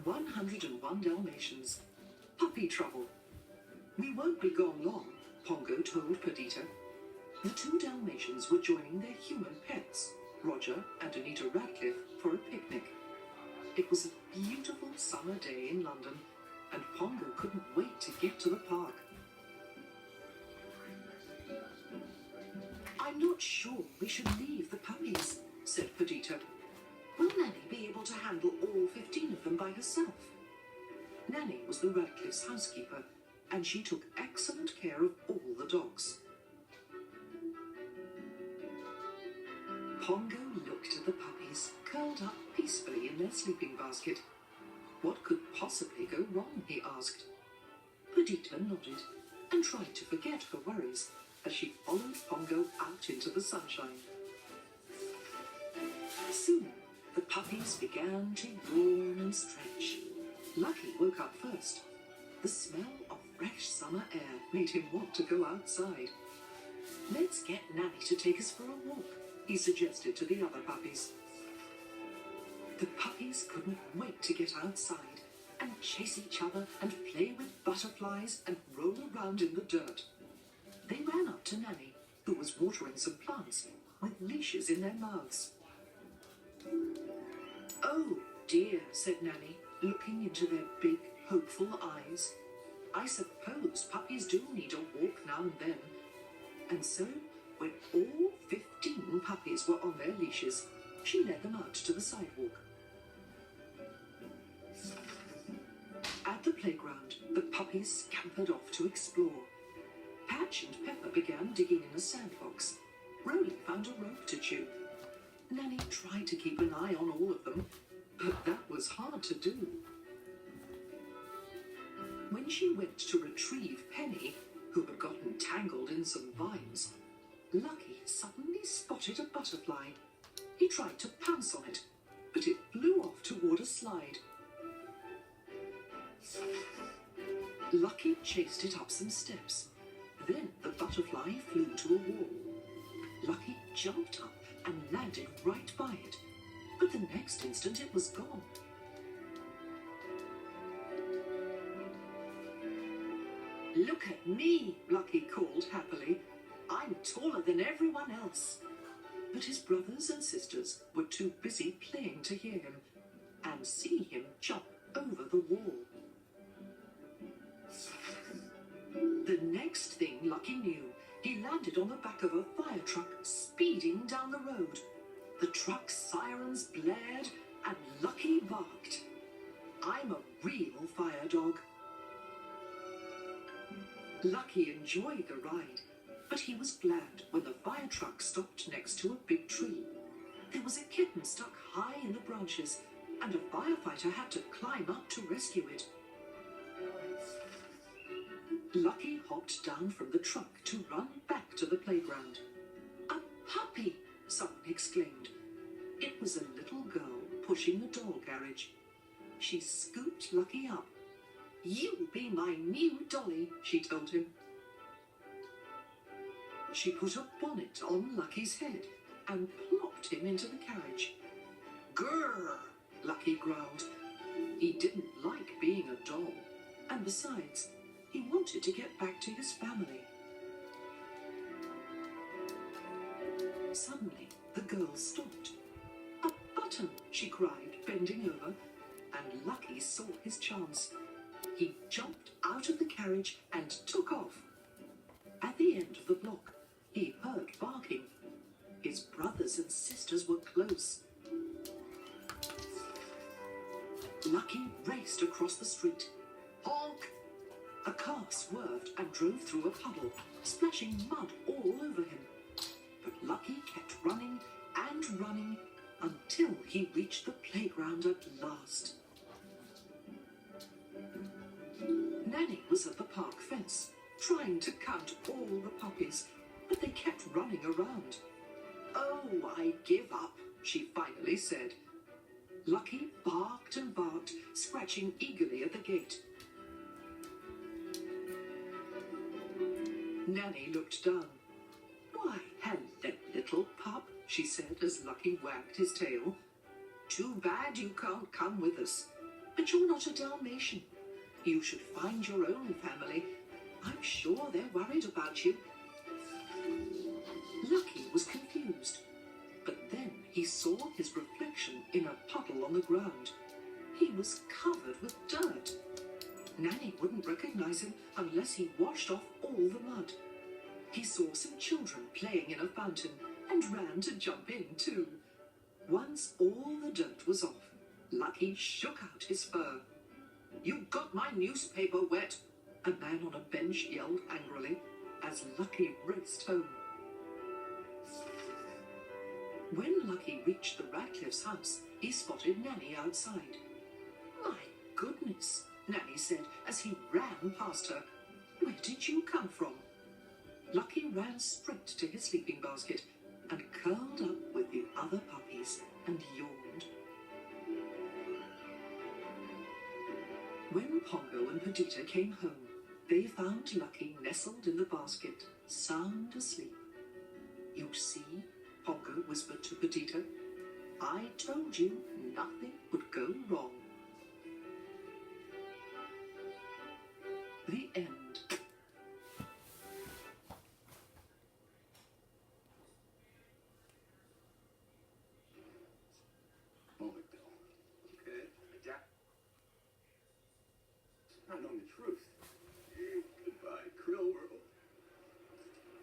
101 Dalmatians. Puppy trouble. We won't be gone long, Pongo told Perdita. The 2 Dalmatians were joining their human pets, Roger and Anita Radcliffe, for a picnic. It was a beautiful summer day in London, and Pongo couldn't wait to get to the park. I'm not sure we should leave the puppies, said Perdita. Will Nanny be able to handle all 15 of them by herself? Nanny was the Radcliffe's housekeeper, and she took excellent care of all the dogs. Pongo looked at the puppies, curled up peacefully in their sleeping basket. What could possibly go wrong, he asked. Perdita nodded and tried to forget her worries as she followed Pongo out into the sunshine. Soon, the puppies began to yawn and stretch. Lucky woke up first. The smell of fresh summer air made him want to go outside. Let's get Nanny to take us for a walk, he suggested to the other puppies. The puppies couldn't wait to get outside and chase each other and play with butterflies and roll around in the dirt. They ran up to Nanny, who was watering some plants with leashes in their mouths. Oh dear, said Nanny, looking into their big, hopeful eyes. I suppose puppies do need a walk now and then. And so, when all 15 puppies were on their leashes, she led them out to the sidewalk. At the playground, the puppies scampered off to explore. Patch and Pepper began digging in a sandbox. Roly found a rope to chew. Nanny tried to keep an eye on all of them, but that was hard to do. When she went to retrieve Penny, who had gotten tangled in some vines, Lucky suddenly spotted a butterfly. He tried to pounce on it, but it flew off toward a slide. Lucky chased it up some steps. Then the butterfly flew to a wall. Lucky jumped up and landed right by it, but the next instant it was gone. Look at me, Lucky called happily. I'm taller than everyone else. But his brothers and sisters were too busy playing to hear him and see him jump over the wall. The next thing Lucky knew, he landed on the back of a fire truck speeding down the road. The truck's sirens blared and Lucky barked. I'm a real fire dog. Lucky enjoyed the ride, but he was glad when the fire truck stopped next to a big tree. There was a kitten stuck high in the branches, and a firefighter had to climb up to rescue it. Lucky hopped down from the truck to run back to the playground. A puppy! Someone exclaimed. It was a little girl pushing a doll carriage. She scooped Lucky up. You'll be my new dolly, she told him. She put a bonnet on Lucky's head and plopped him into the carriage. Grrr! Lucky growled. He didn't like being a doll, and besides, he wanted to get back to his family. Suddenly, the girl stopped. A button, she cried, bending over, and Lucky saw his chance. He jumped out of the carriage and took off. At the end of the block, he heard barking. His brothers and sisters were close. Lucky raced across the street. Honk! A car swerved and drove through a puddle, splashing mud all over him. But Lucky kept running and running until he reached the playground at last. Nanny was at the park fence, trying to count all the puppies, but they kept running around. Oh, I give up, she finally said. Lucky barked and barked, scratching eagerly at the gate. Nanny looked down. Why, hello, little pup, she said as Lucky wagged his tail. Too bad you can't come with us. But you're not a Dalmatian. You should find your own family. I'm sure they're worried about you. Lucky was confused, but then he saw his reflection in a puddle on the ground. He was covered with dirt. Nanny wouldn't recognize him unless he washed off all the mud. He saw some children playing in a fountain and ran to jump in too. Once all the dirt was off, Lucky shook out his fur. "You got my newspaper wet," a man on a bench yelled angrily as Lucky raced home. When Lucky reached the Radcliffe's house, he spotted Nanny outside. "My goodness," Nanny said as he ran past her. "Where did you come from?" Lucky ran straight to his sleeping basket and curled up with the other puppies and yawned. When Pongo and Perdita came home, they found Lucky nestled in the basket, sound asleep. "You see," Pongo whispered to Perdita, "I told you nothing would go wrong." The end. Moment, Bill. Okay, not knowing the truth.